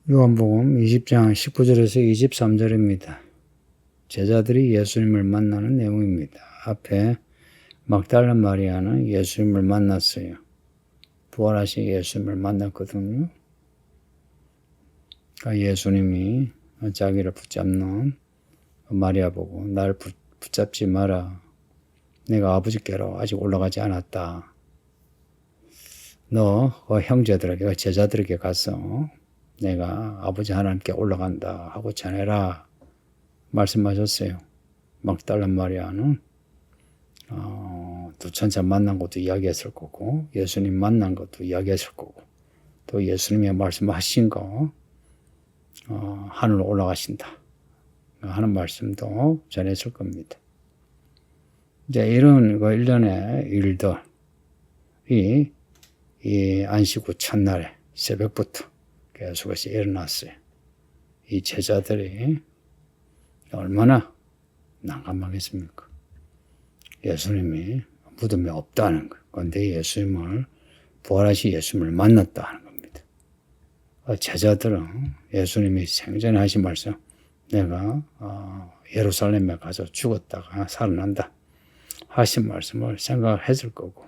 요한복음 20장 19절에서 23절입니다. 제자들이 예수님을 만나는 내용입니다. 앞에 막달라 마리아는 예수님을 만났어요. 부활하신 예수님을 만났거든요. 그러니까 예수님이 자기를 붙잡는 마리아 보고 날 붙잡지 마라. 내가 아버지께로 아직 올라가지 않았다. 너 형제들에게 제자들에게 가서 내가 아버지 하나님께 올라간다 하고 전해라 말씀하셨어요. 막달라 마리아는 두 천사 만난 것도 이야기했을 거고 예수님 만난 것도 이야기했을 거고 또 예수님이 말씀하신 거 하늘로 올라가신다 하는 말씀도 전했을 겁니다. 이제 이런 일련의 일들이 이 안식 후 첫날에 새벽부터 계속해서 일어났어요. 이 제자들이 얼마나 난감하겠습니까? 예수님이 무덤에 없다는 거. 그런데 예수님을 부활하신 예수님을 만났다 하는 겁니다. 제자들은 예수님이 생전에 하신 말씀, 내가 예루살렘에 가서 죽었다가 살아난다 하신 말씀을 생각을 했을 거고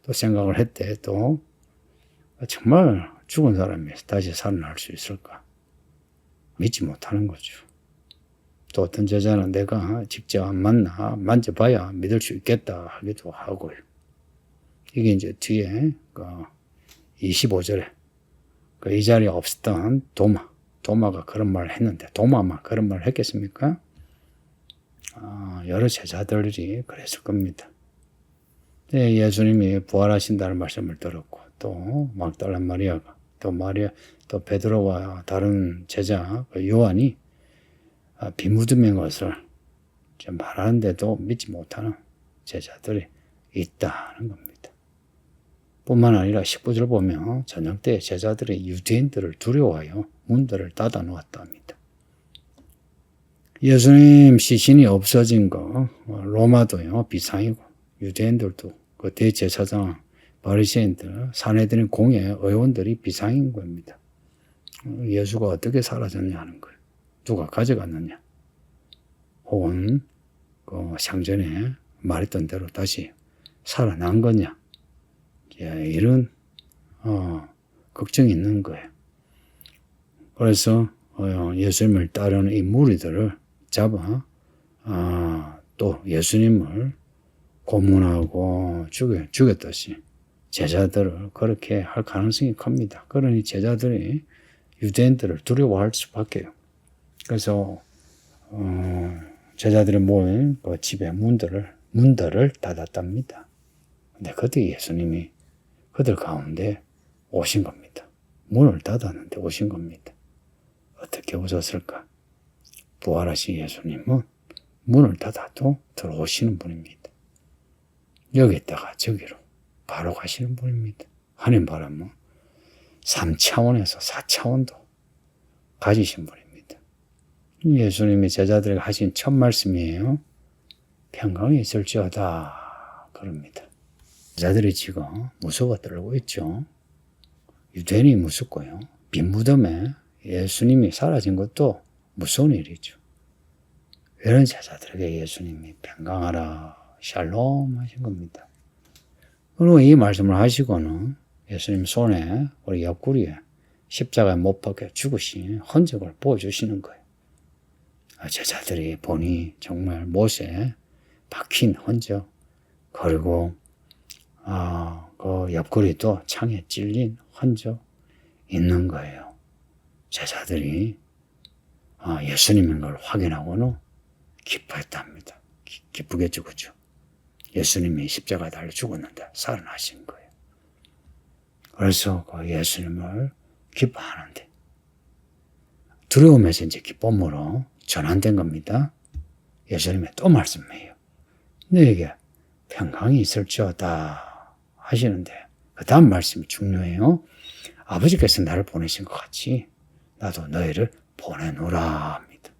또 생각을 했대. 또 정말 죽은 사람이 다시 살아날 수 있을까? 믿지 못하는 거죠. 또 어떤 제자는 내가 직접 만져봐야 믿을 수 있겠다 하기도 하고요. 이게 이제 뒤에 25절에 이 자리에 없었던 도마가 그런 말을 했는데 도마만 그런 말을 했겠습니까? 여러 제자들이 그랬을 겁니다. 예수님이 부활하신다는 말씀을 들었고 또 막달라 마리아가 또 베드로와 다른 제자 요한이 비무덤인 것을 말하는데도 믿지 못하는 제자들이 있다는 겁니다. 뿐만 아니라 19절 보면 저녁 때 제자들이 유대인들을 두려워하여 문들을 닫아 놓았다 합니다. 예수님 시신이 없어진 거 로마도요 비상이고 유대인들도 그 대제사장 바리새인들 사내들인 공회 의원들이 비상인 겁니다. 예수가 어떻게 사라졌냐 하는 거예요. 누가 가져갔느냐. 혹은 상전에 말했던 대로 다시 살아난 거냐. 이런 걱정이 있는 거예요. 그래서 예수님을 따르는 이 무리들을 잡아 또 예수님을 고문하고 죽였듯이 제자들을 그렇게 할 가능성이 큽니다. 그러니 제자들이 유대인들을 두려워할 수밖에요. 그래서 제자들이 모인 그 집의 문들을 닫았답니다. 근데 그때 예수님이 그들 가운데 오신 겁니다. 문을 닫았는데 오신 겁니다. 어떻게 오셨을까? 부활하신 예수님은 문을 닫아도 들어오시는 분입니다. 여기다가 저기로 바로 가시는 분입니다. 하나님 바라면 3차원에서 4차원도 가지신 분입니다. 예수님이 제자들에게 하신 첫 말씀이에요. 평강이 있을지어다 그럽니다. 제자들이 지금 무서워 떨고 있죠. 유대인이 무섭고요. 빈 무덤에 예수님이 사라진 것도 무서운 일이죠. 이런 제자들에게 예수님이 평강하라 샬롬 하신 겁니다. 그리고 이 말씀을 하시고는 예수님 손에 우리 옆구리에 십자가에 못 박혀 죽으신 흔적을 보여주시는 거예요. 제자들이 보니 정말 못에 박힌 흔적 그리고 그 옆구리도 창에 찔린 흔적 있는 거예요. 제자들이 예수님인 걸 확인하고는 기뻐했답니다. 기쁘겠죠, 그죠? 예수님이 십자가에 달려 죽었는데 살아나신 거예요. 그래서 그 예수님을 기뻐하는데 두려움에서 이제 기쁨으로 전환된 겁니다. 예수님이 또 말씀해요. 너에게 평강이 있을지어다 하시는데 그 다음 말씀이 중요해요. 아버지께서 나를 보내신 것 같이 나도 너희를 보내노라 합니다.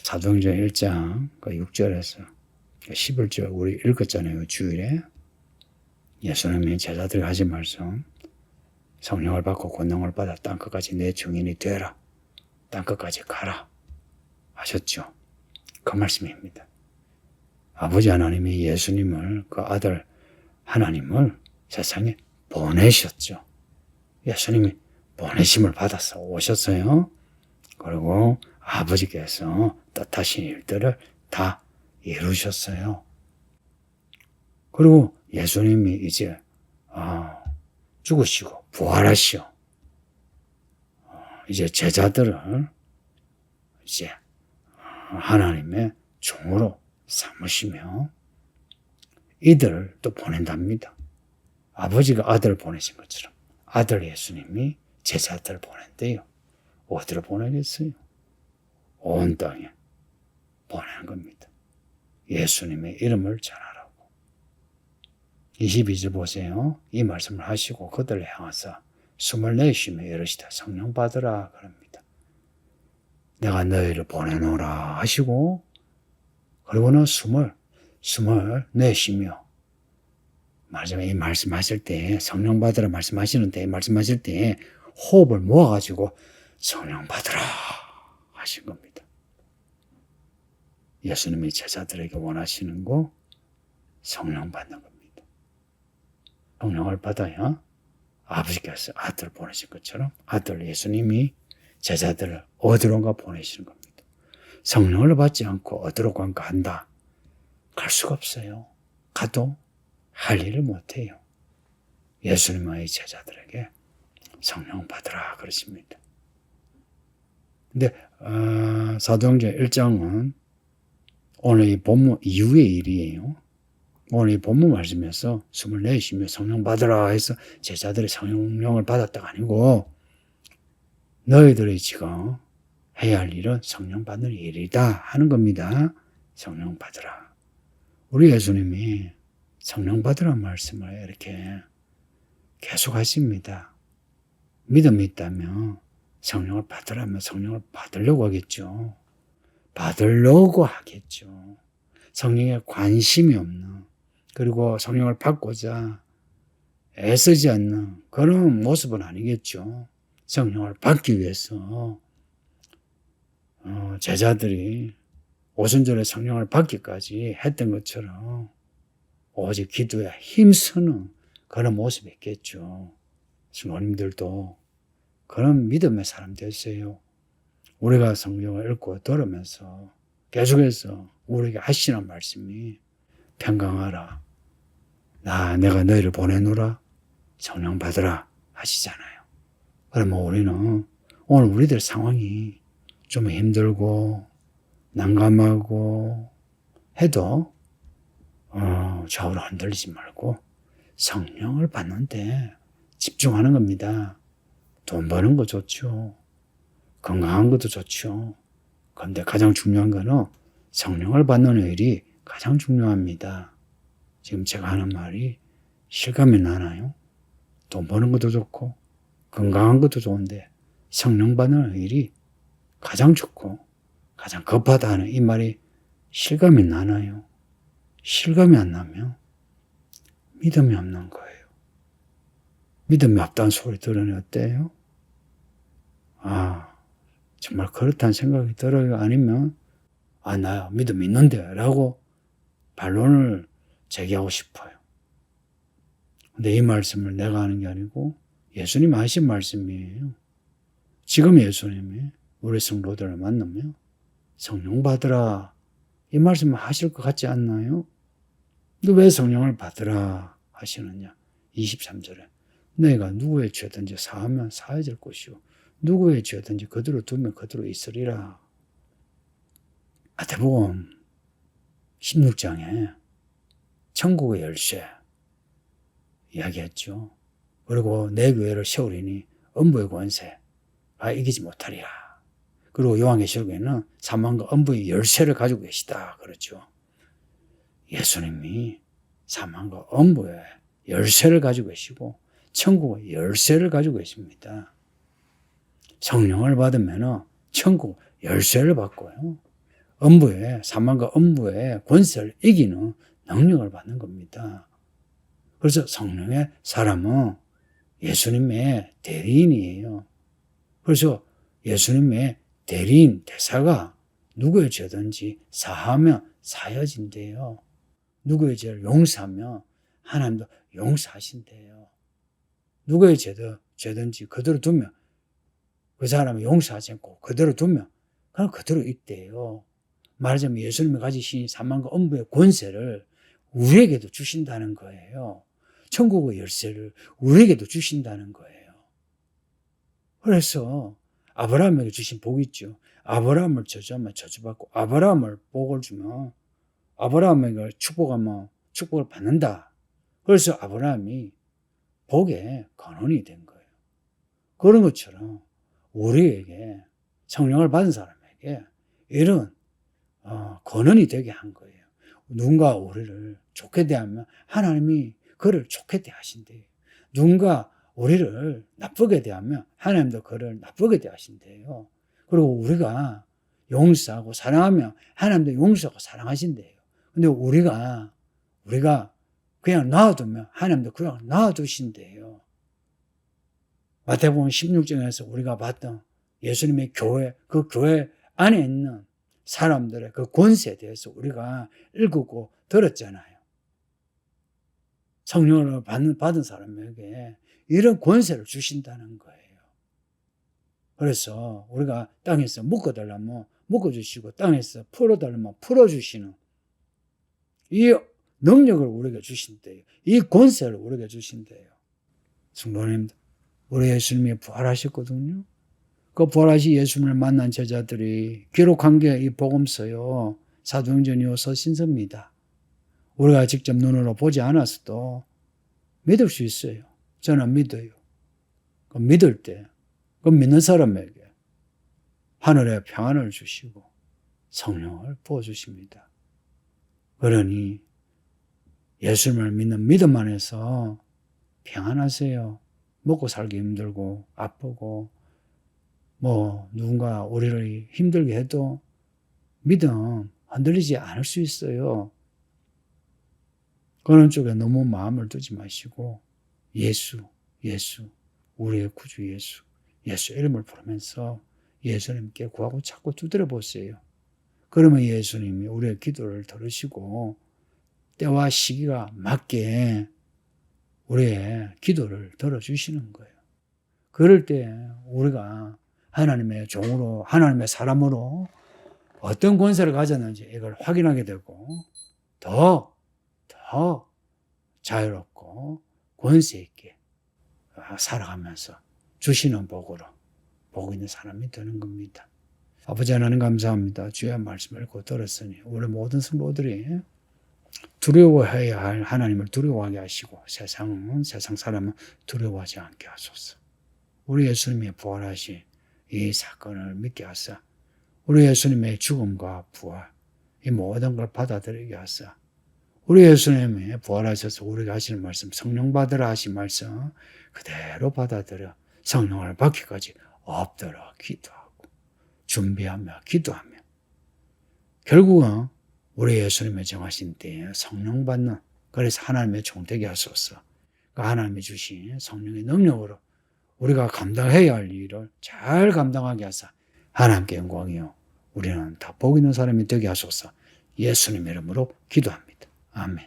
사도행전 1장 6절에서 11절 우리 읽었잖아요. 주일에 예수님이 제자들에게 하신 말씀 성령을 받고 권능을 받아 땅끝까지 내 증인이 되라. 땅끝까지 가라. 하셨죠. 그 말씀입니다. 아버지 하나님이 예수님을, 그 아들 하나님을 세상에 보내셨죠. 예수님이 보내심을 받아서 오셨어요. 그리고 아버지께서 뜻하신 일들을 다 이루셨어요. 그리고 예수님이 이제 죽으시고 부활하시오. 이제 제자들을 이제 하나님의 종으로 삼으시며 이들을 또 보낸답니다. 아버지가 아들을 보내신 것처럼 아들 예수님이 제자들을 보낸대요. 어디로 보내겠어요? 온 땅에 보내는 겁니다. 예수님의 이름을 전하라고. 22절 보세요. 이 말씀을 하시고 그들을 향하사 숨을 내쉬며 이르시되 성령 받으라 그럽니다. 내가 너희를 보내노라 하시고 그리고는 숨을 내쉬며 마지막에 이 말씀하실 때 성령 받으라 말씀하시는데 말씀하실 때 호흡을 모아가지고 성령 받으라 하신 겁니다. 예수님이 제자들에게 원하시는 거 성령 받는 겁니다. 성령을 받아야 아버지께서 아들을 보내신 것처럼 아들 예수님이 제자들을 어디론가 보내시는 겁니다. 성령을 받지 않고 어디로 간다. 갈 수가 없어요. 가도 할 일을 못해요. 예수님의 제자들에게 성령 받으라 그러십니다. 근데 사도행전 1장은 오늘 이 본문 이후의 일이에요. 오늘 이 본문 말씀에서 숨을 내쉬며 성령 받으라 해서 제자들이 성령을 받았다가 아니고 너희들이 지금 해야 할 일은 성령 받는 일이다 하는 겁니다. 성령 받으라. 우리 예수님이 성령 받으라는 말씀을 이렇게 계속 하십니다. 믿음이 있다면 성령을 받으라면 성령을 받으려고 하겠죠. 받으려고 하겠죠. 성령에 관심이 없는, 그리고 성령을 받고자 애쓰지 않는 그런 모습은 아니겠죠. 성령을 받기 위해서 제자들이 오순절에 성령을 받기까지 했던 것처럼 오직 기도에 힘쓰는 그런 모습이 있겠죠. 성도님들도 그런 믿음의 사람 되세요. 우리가 성경을 읽고 들으면서 계속해서 우리에게 하시는 말씀이 평강하라. 내가 너희를 보내노라. 성령 받으라 하시잖아요. 그러면 우리는 오늘 우리들 상황이 좀 힘들고 난감하고 해도 좌우로 흔들리지 말고 성령을 받는데 집중하는 겁니다. 돈 버는 거 좋죠. 건강한 것도 좋죠. 그런데 가장 중요한 거는 성령을 받는 일이 가장 중요합니다. 지금 제가 하는 말이 실감이 나나요? 돈 버는 것도 좋고 건강한 것도 좋은데 성령 받는 일이 가장 좋고 가장 급하다 하는 이 말이 실감이 나나요? 실감이 안 나면 믿음이 없는 거예요. 믿음이 없다는 소리 들으니 어때요? 정말 그렇다는 생각이 들어요? 아니면 나 믿음이 있는데 라고 반론을 제기하고 싶어요. 근데 이 말씀을 내가 하는 게 아니고 예수님이 하신 말씀이에요. 지금 예수님이 우리 성도들을 만나면 성령 받으라 이 말씀을 하실 것 같지 않나요? 근데 왜 성령을 받으라 하시느냐? 23절에 너희가 누구의 죄든지 사하면 사해질 것이요 누구의 죄든지 그대로 두면 그대로 있으리라. 마태복음 16장에 천국의 열쇠 이야기했죠. 그리고 내 교회를 세우리니 음부의 권세가 이기지 못하리라. 그리고 요한계시록에는 사망과 음부의 열쇠를 가지고 계시다 그렇죠. 예수님이 사망과 음부의 열쇠를 가지고 계시고 천국의 열쇠를 가지고 계십니다. 성령을 받으면 천국 열쇠를 받고요. 사망과 음부의 권세를 이기는 능력을 받는 겁니다. 그래서 성령의 사람은 예수님의 대리인이에요. 그래서 예수님의 대리인, 대사가 누구의 죄든지 사하면 사여진대요. 누구의 죄를 용서하면 하나님도 용서하신대요. 누구의 죄든지 그대로 두면 그 사람을 용서하지 않고 그대로 두면 그냥 그대로 있대요. 말하자면 예수님이 가지신 사망과 엄부의 권세를 우리에게도 주신다는 거예요. 천국의 열쇠를 우리에게도 주신다는 거예요. 그래서 아브라함에게 주신 복이 있죠. 아브라함을 저주하면 저주받고 아브라함을 복을 주면 아브라함에게 축복하면 축복을 받는다. 그래서 아브라함이 복의 근원이 된 거예요. 그런 것처럼 우리에게 성령을 받은 사람에게 이런 근원이 되게 한 거예요. 누군가 우리를 좋게 대하면 하나님이 그를 좋게 대하신대요. 누군가 우리를 나쁘게 대하면 하나님도 그를 나쁘게 대하신대요. 그리고 우리가 용서하고 사랑하면 하나님도 용서하고 사랑하신대요. 근데 우리가 그냥 놔두면 하나님도 그냥 놔두신대요. 마태복음 16장에서 우리가 봤던 예수님의 교회, 그 교회 안에 있는 사람들의 그 권세에 대해서 우리가 읽고 들었잖아요. 성령을 받은 사람에게 이런 권세를 주신다는 거예요. 그래서 우리가 땅에서 묶어달라면 묶어주시고 땅에서 풀어달라면 풀어주시는 이 능력을 우리에게 주신대요. 이 권세를 우리에게 주신대요. 성도님들, 우리 예수님이 부활하셨거든요. 그 부활하신 예수님을 만난 제자들이 기록한 게 이 복음서요. 사도행전 이후서 신서입니다. 우리가 직접 눈으로 보지 않았어도 믿을 수 있어요. 저는 믿어요. 그 믿을 때, 그 믿는 사람에게 하늘의 평안을 주시고 성령을 부어주십니다. 그러니 예수님을 믿는 믿음 안에서 평안하세요. 먹고 살기 힘들고 아프고 누군가 우리를 힘들게 해도 믿음 흔들리지 않을 수 있어요. 그런 쪽에 너무 마음을 두지 마시고 예수, 우리의 구주 예수 이름을 부르면서 예수님께 구하고 자꾸 두드려 보세요. 그러면 예수님이 우리의 기도를 들으시고 때와 시기가 맞게 우리의 기도를 들어주시는 거예요. 그럴 때 우리가 하나님의 종으로, 하나님의 사람으로 어떤 권세를 가졌는지 이걸 확인하게 되고 더 자유롭고 권세 있게 살아가면서 주시는 복으로 복 있는 사람이 되는 겁니다. 아버지 하나님 감사합니다. 주의 말씀을 읽고 들었으니 우리 모든 성도들이 두려워해야 할 하나님을 두려워하게 하시고 세상 사람은 두려워하지 않게 하소서. 우리 예수님의 부활하신 이 사건을 믿게 하사 우리 예수님의 죽음과 부활 이 모든 걸 받아들이게 하사 우리 예수님이 부활하셔서 우리가 하시는 말씀 성령 받으라 하신 말씀 그대로 받아들여 성령을 받기까지 엎드려 기도하고 준비하며 기도하며 결국은 우리 예수님의 정하신 때에 성령 받는 그래서 하나님의 종되게 하소서. 그 하나님이 주신 성령의 능력으로 우리가 감당해야 할 일을 잘 감당하게 하사 하나님께 영광이요 우리는 다 복 있는 사람이 되게 하소서. 예수님 이름으로 기도합니다. 아멘.